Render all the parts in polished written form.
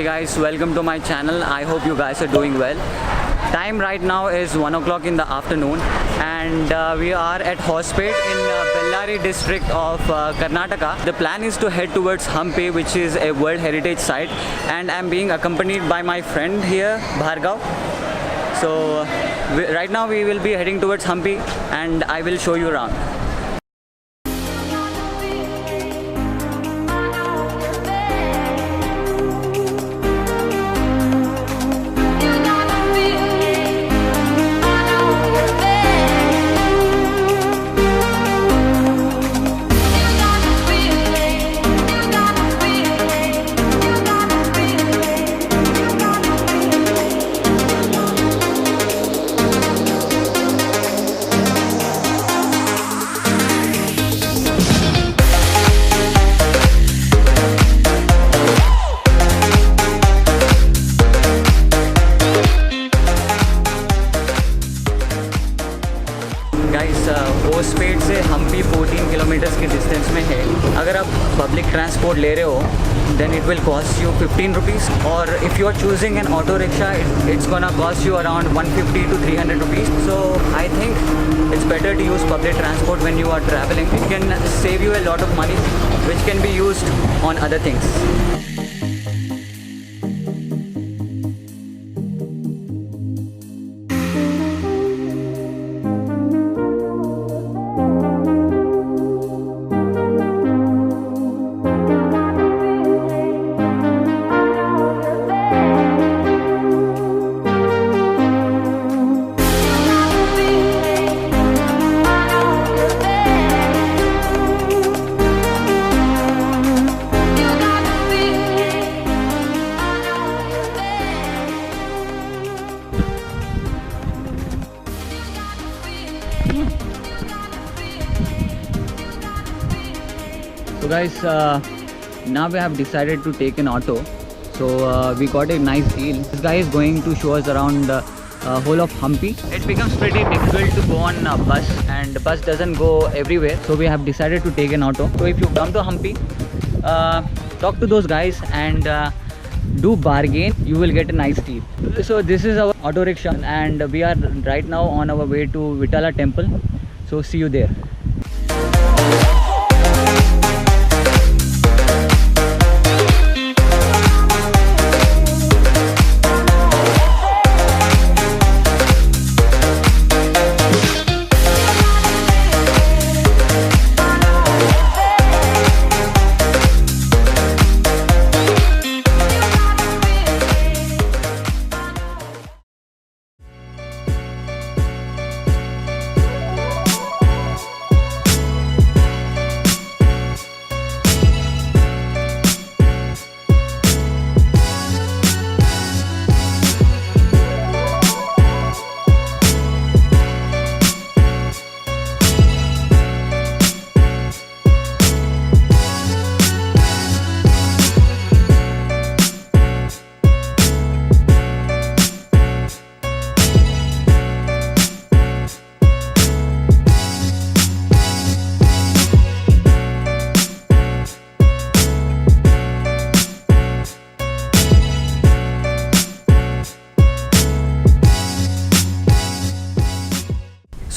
guys, welcome to my channel. I hope you guys are doing well. Time right now is 1 o'clock in the afternoon and we are at Hospet in Bellary district of Karnataka. The plan is to head towards Hampi, which is a World Heritage Site, and I'm being accompanied by my friend here, Bhargav. So right now we will be heading towards Hampi and I will show you around. Hospet से Hampi 14 kilometres के distance में है. अगर आप public transport ले रहे हो then it will cost you 15 rupees, or if you are choosing an auto rickshaw it's gonna cost you around 150 to 300 rupees. So I think it's better to use public transport when you are traveling. It can save you a lot of money which can be used on other things. So guys, now we have decided to take an auto. So we got a nice deal. This guy is going to show us around the whole of Hampi. It becomes pretty difficult to go on a bus, and the bus doesn't go everywhere. So we have decided to take an auto. So if you come to Hampi, talk to those guys and do bargain, you will get a nice deal. So this is our auto rickshaw and we are right now on our way to Vitala temple. So see you there.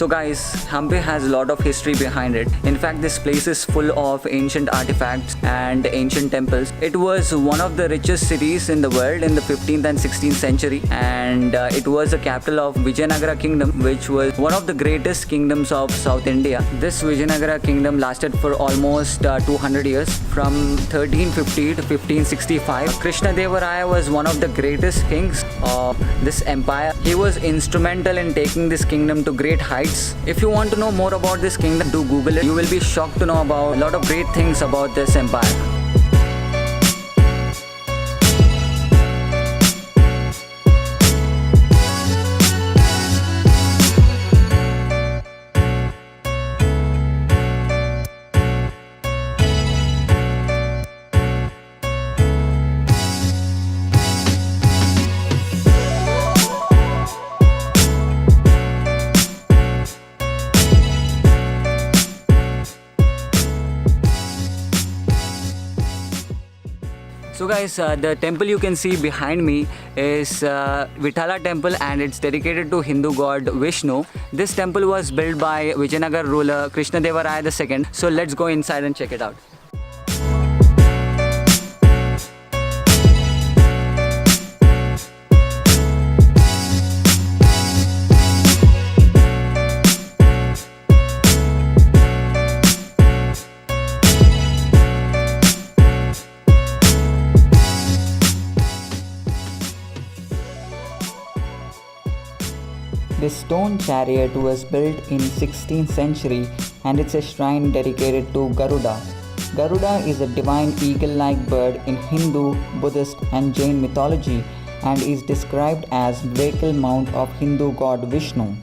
So guys, Hampi has a lot of history behind it. In fact, this place is full of ancient artifacts and ancient temples. It was one of the richest cities in the world in the 15th and 16th century, and it was the capital of Vijayanagara kingdom, which was one of the greatest kingdoms of South India. This Vijayanagara kingdom lasted for almost 200 years, from 1350 to 1565. Krishnadevaraya was one of the greatest kings of this empire. He was instrumental in taking this kingdom to great heights. If you want to know more about this kingdom, do Google it. You will be shocked to know about a lot of great things about this empire. So guys, the temple you can see behind me is Vithala temple, and it's dedicated to Hindu god Vishnu. This temple was built by Vijayanagara ruler Krishnadevaraya II. So let's go inside and check it out. This stone chariot was built in 16th century, and it's a shrine dedicated to Garuda. Garuda is a divine eagle-like bird in Hindu, Buddhist and Jain mythology, and is described as vehicle mount of Hindu god Vishnu.